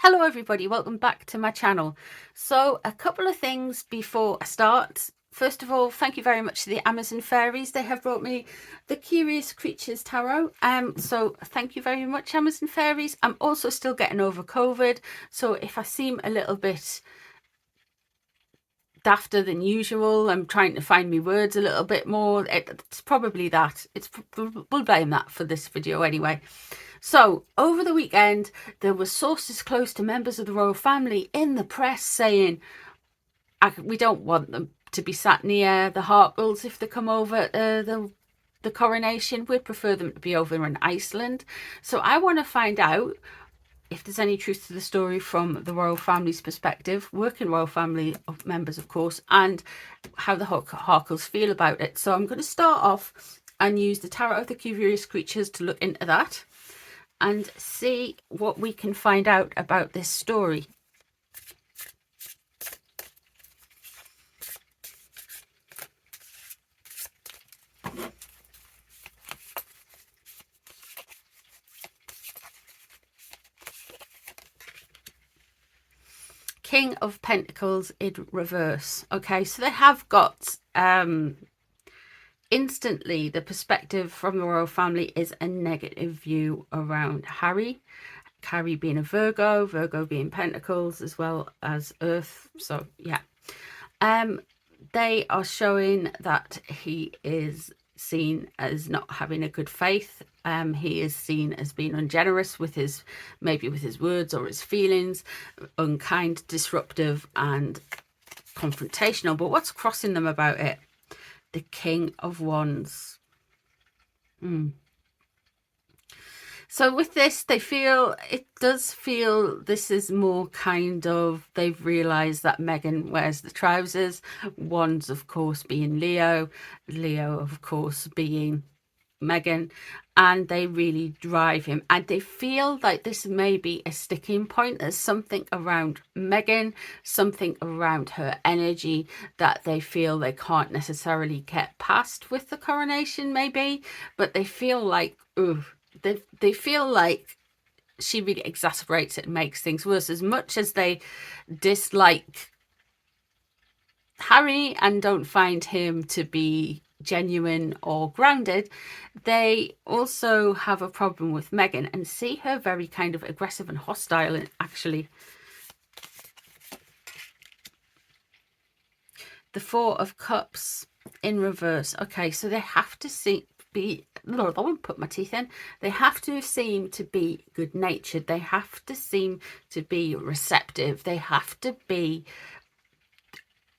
Hello everybody, welcome back to my channel. So a couple of things before I start. First of all, thank you very much to the Amazon fairies. They have brought me the Curious Creatures Tarot. So thank you very much, Amazon fairies. I'm also still getting over COVID, so if I seem a little bit dafter than usual, I'm trying to find me words a little bit more. It's probably that. We'll blame that for this video anyway. So, over the weekend, there were sources close to members of the royal family in the press saying, we don't want them to be sat near the Harkles if they come over the coronation. We'd prefer them to be over in Iceland. So I want to find out if there's any truth to the story from the royal family's perspective, working royal family members, of course, and how the Harkles feel about it. So I'm going to start off and use the Tarot of the Curious Creatures to look into that and see what we can find out about this story. King of Pentacles in reverse. Okay, so they have got instantly the perspective from the royal family is a negative view around Harry being a Virgo being Pentacles as well as Earth. So yeah, they are showing that he is seen as not having a good faith. He is seen as being ungenerous with his, maybe with his words or his feelings, unkind, disruptive and confrontational. But what's crossing them about it? The King of Wands. So with this, it does feel this is more kind of, they've realised that Meghan wears the trousers. Wands, of course, being Leo, of course, being Meghan, and they really drive him. And they feel like this may be a sticking point. There's something around Meghan, something around her energy that they feel they can't necessarily get past with the coronation, maybe, but they feel like, ooh, they feel like she really exacerbates it and makes things worse. As much as they dislike Harry and don't find him to be genuine or grounded, they also have a problem with Meghan and see her very kind of aggressive and hostile. And actually, the Four of Cups in reverse. Okay, so they have to be, Lord, I won't put my teeth in. They have to seem to be good-natured. They have to seem to be receptive. They have to be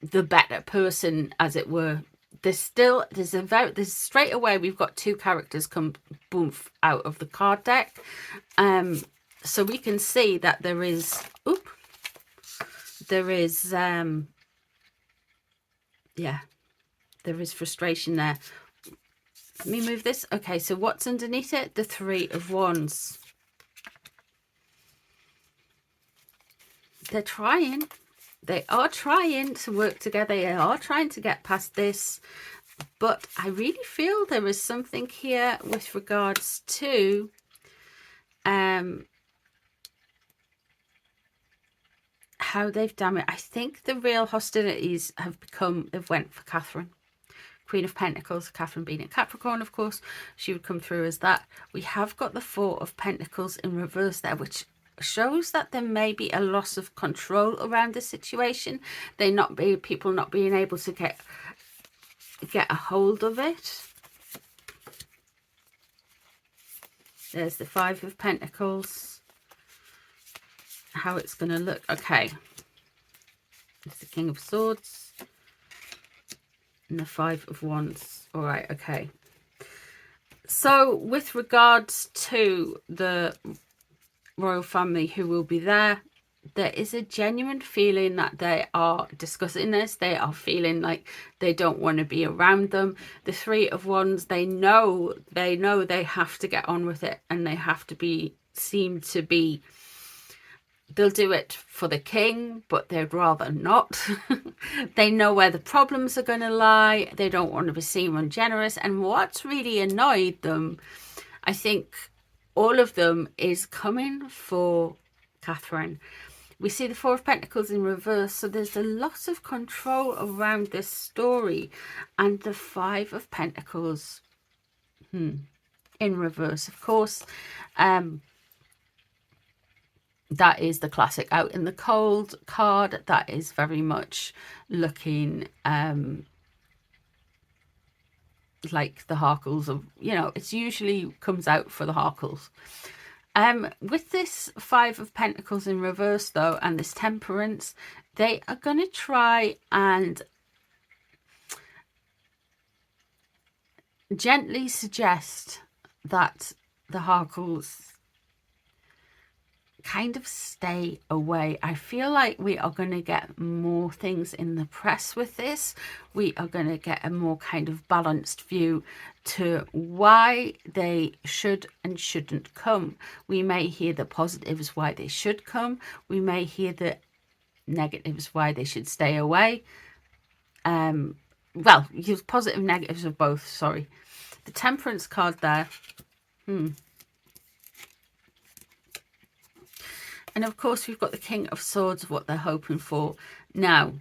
the better person, as it were. There's straight away we've got two characters come boom out of the card deck. So we can see that there is frustration there. Let me move this. Okay, so what's underneath it? The Three of Wands. They're trying. They are trying to work together. They are trying to get past this. But I really feel there is something here with regards to how they've done it. I think the real hostilities have went for Catherine. Queen of Pentacles, Catherine being in Capricorn, of course, she would come through as that. We have got the Four of Pentacles in reverse there, which shows that there may be a loss of control around the situation. People not being able to get a hold of it. There's the Five of Pentacles. How it's going to look. Okay. It's the King of Swords. And the Five of Wands. All right, okay. So with regards to the royal family who will be there, there is a genuine feeling that they are discussing this. They are feeling like they don't want to be around them. The Three of Wands, they know they have to get on with it, and they have to seem to be, they'll do it for the king, but they'd rather not. They know where the problems are going to lie. They don't want to be seen ungenerous. And what's really annoyed them, I think all of them, is coming for Catherine. We see the Four of Pentacles in reverse, so there's a lot of control around this story. And the Five of Pentacles in reverse, of course. That is the classic out in the cold card. That is very much looking like the Harkles of, you know, it's usually comes out for the Harkles. With this Five of Pentacles in reverse though, and this Temperance, they are going to try and gently suggest that the Harkles kind of stay away. I feel like we are going to get more things in the press with this. We are going to get a more kind of balanced view to why they should and shouldn't come. We may hear the positives why they should come. We may hear the negatives why they should stay away. Well, use positive negatives of both, sorry. The Temperance card there. And of course, we've got the King of Swords, what they're hoping for. Now,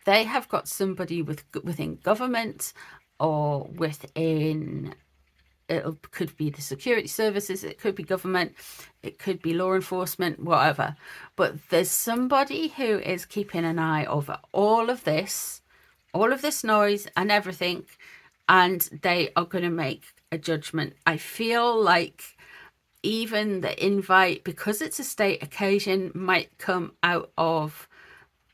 they have got somebody within government or within, it could be the security services, it could be government, it could be law enforcement, whatever. But there's somebody who is keeping an eye over all of this noise and everything, and they are going to make a judgment. I feel like even the invite, because it's a state occasion, might come out of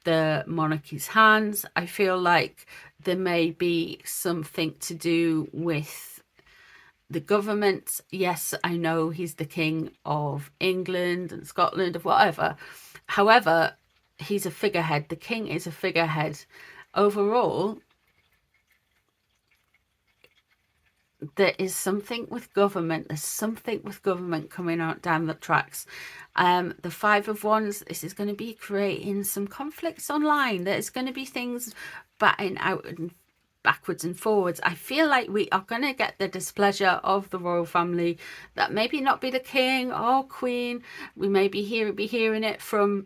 the monarchy's hands. I feel like there may be something to do with the government. Yes, I know he's the King of England and Scotland, of whatever. However, he's a figurehead. The king is a figurehead. Overall, there is something with government. There's something with government coming out down the tracks. The Five of Wands, this is going to be creating some conflicts online. There's going to be things batting out and backwards and forwards. I feel like we are going to get the displeasure of the royal family. That maybe not be the king or queen. We may be hearing it from,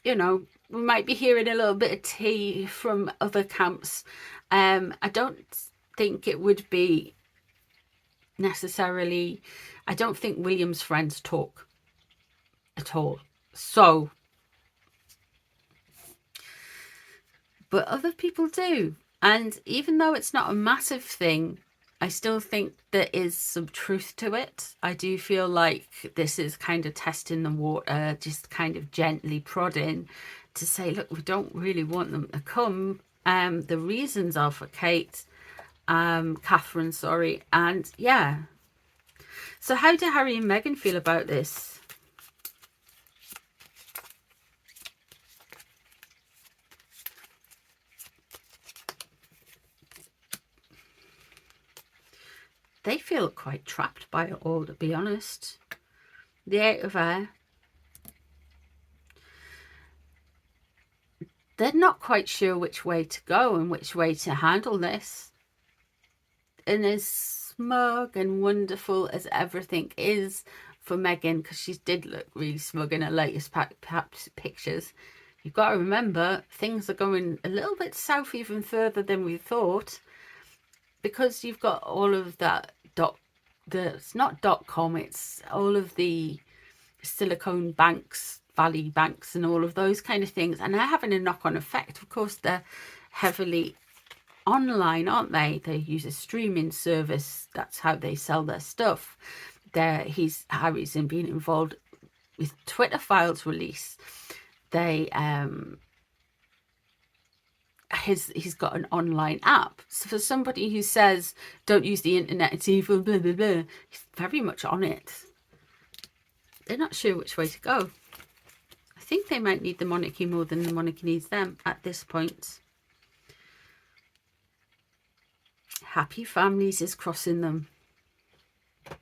you know, we might be hearing a little bit of tea from other camps. I don't think it would be necessarily, I don't think William's friends talk at all, so, but other people do. And even though it's not a massive thing, I still think there is some truth to it. I do feel like this is kind of testing the water, just kind of gently prodding to say, look, we don't really want them to come. The reasons are for Catherine, sorry. And yeah. So how do Harry and Meghan feel about this? They feel quite trapped by it all, to be honest. The Eight of Air. They're not quite sure which way to go and which way to handle this. And as smug and wonderful as everything is for Meghan, because she did look really smug in her latest perhaps pictures, you've got to remember things are going a little bit south even further than we thought, because you've got all of that it's not .com, it's all of the Silicon banks, Valley banks and all of those kind of things, and they're having a knock-on effect. Of course, they're heavily online, aren't they? They use a streaming service. That's how they sell their stuff. Harry's been involved with Twitter files release. He's got an online app. So for somebody who says don't use the internet, it's evil, blah blah blah, he's very much on it. They're not sure which way to go. I think they might need the monarchy more than the monarchy needs them at this point. Happy Families is crossing them. I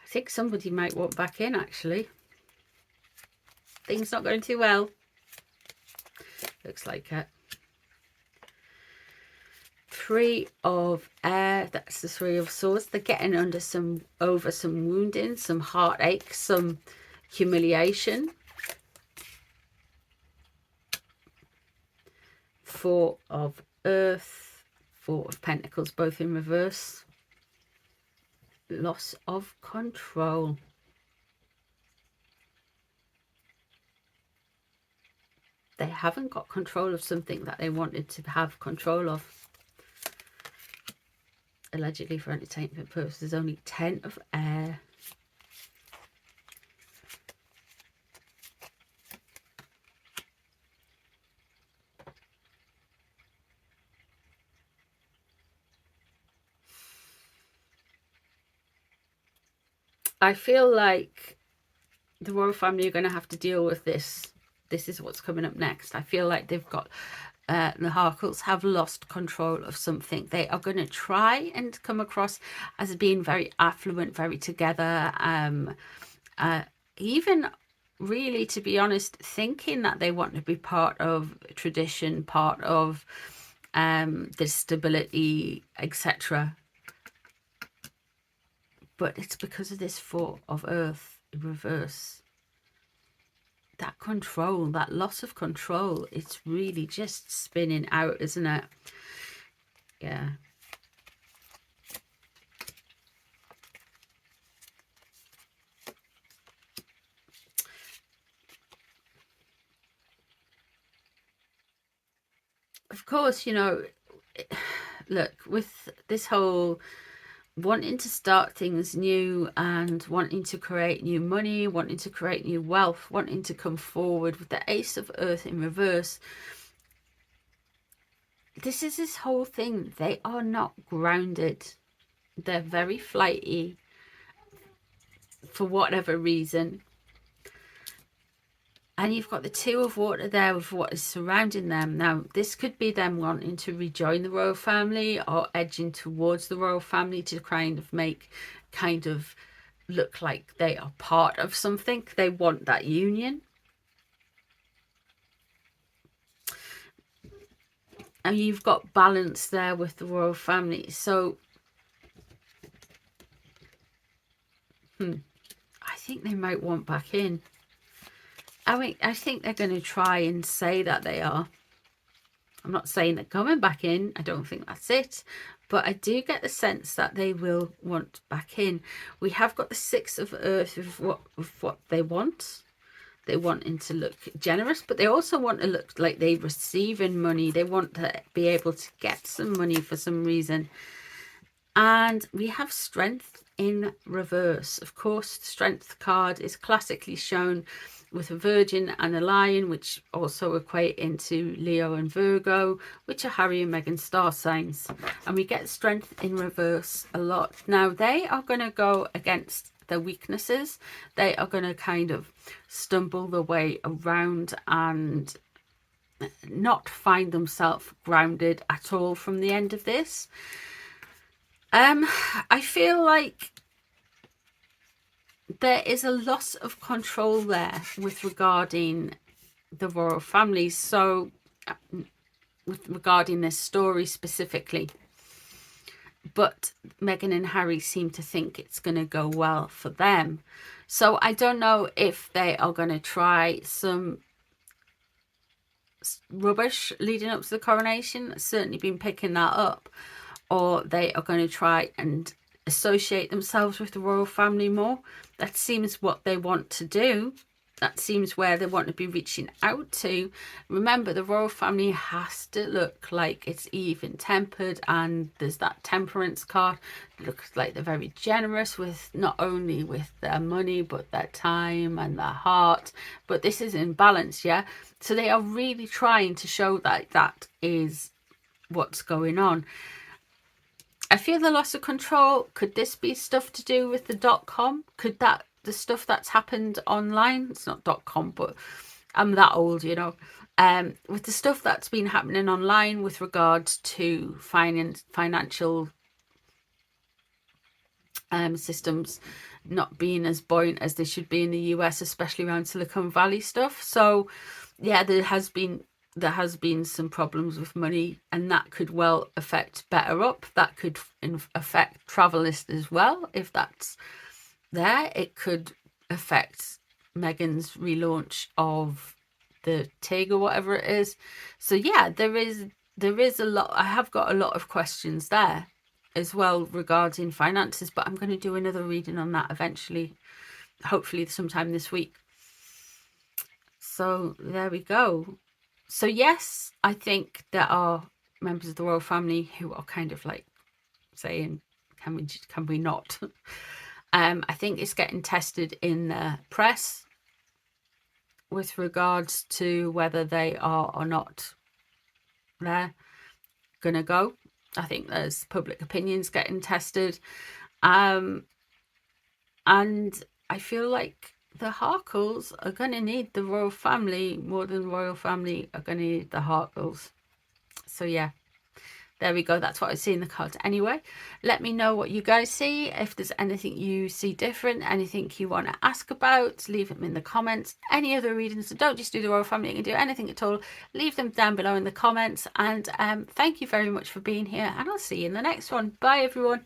think somebody might walk back in, actually. Things not going too well. Looks like it. Three of Air, that's the Three of Swords. They're getting over some wounding, some heartache, some humiliation. Four of Earth, Four of Pentacles, both in reverse. Loss of control. They haven't got control of something that they wanted to have control of. Allegedly for entertainment purposes. Only 10 of Air. I feel like the royal family are going to have to deal with this. This is what's coming up next. I feel like they've got, the Harkles have lost control of something. They are going to try and come across as being very affluent, very together. Even really, to be honest, thinking that they want to be part of tradition, part of the stability, etc. But it's because of this Four of Earth in reverse. That control, that loss of control, it's really just spinning out, isn't it? Yeah. Of course, you know, look, with this whole wanting to start things new and wanting to create new money, wanting to create new wealth, wanting to come forward with the Ace of Earth in reverse, this is this whole thing. They are not grounded. They're very flighty for whatever reason. And you've got the Two of Water there with what is surrounding them. Now, this could be them wanting to rejoin the royal family or edging towards the royal family to kind of look like they are part of something. They want that union. And you've got balance there with the royal family. So, I think they might want back in. I mean, I think they're going to try and say that they are. I'm not saying they're coming back in. I don't think that's it. But I do get the sense that they will want back in. We have got the Six of Earth with what they want. They want him to look generous, but they also want to look like they're receiving money. They want to be able to get some money for some reason. And we have Strength in reverse. Of course, the Strength card is classically shown with a Virgin and a Lion, which also equate into Leo and Virgo, which are Harry and Meghan star signs. And we get Strength in reverse a lot. Now, they are going to go against their weaknesses. They are going to kind of stumble their way around and not find themselves grounded at all from the end of this. I feel like there is a loss of control there with regarding the royal family. So regarding this story specifically, but Meghan and Harry seem to think it's going to go well for them. So I don't know if they are going to try some rubbish leading up to the coronation. I've certainly been picking that up. Or they are going to try and associate themselves with the royal family more. That seems what they want to do. That seems where they want to be reaching out to. Remember, the royal family has to look like it's even-tempered, and there's that temperance card. It looks like they're very generous with not only with their money, but their time and their heart. But this is in balance, yeah? So they are really trying to show that that is what's going on. I feel the loss of control. Could this be stuff to do with the .com? Could that, the stuff that's happened online, it's not .com, but I'm that old, you know, with the stuff that's been happening online with regards to financial systems not being as buoyant as they should be in the US, especially around Silicon Valley stuff. So yeah, there has been there has been some problems with money, and that could well affect Better Up. That could affect Travelist as well. If that's there, it could affect Meghan's relaunch of the TIG or whatever it is. So yeah, there is a lot. I have got a lot of questions there as well regarding finances, but I'm going to do another reading on that eventually, hopefully sometime this week. So there we go. So yes, I think there are members of the royal family who are kind of like saying, can we not? I think it's getting tested in the press with regards to whether they are or not they're gonna go. I think there's public opinions getting tested, and I feel like the Harkles are gonna need the royal family more than the royal family are gonna need the Harkles. So yeah, there we go. That's what I see in the cards. Anyway, let me know what you guys see. If there's anything you see different, anything you want to ask about, leave them in the comments. Any other readings, so don't just do the royal family, you can do anything at all. Leave them down below in the comments. And thank you very much for being here, and I'll see you in the next one. Bye, everyone.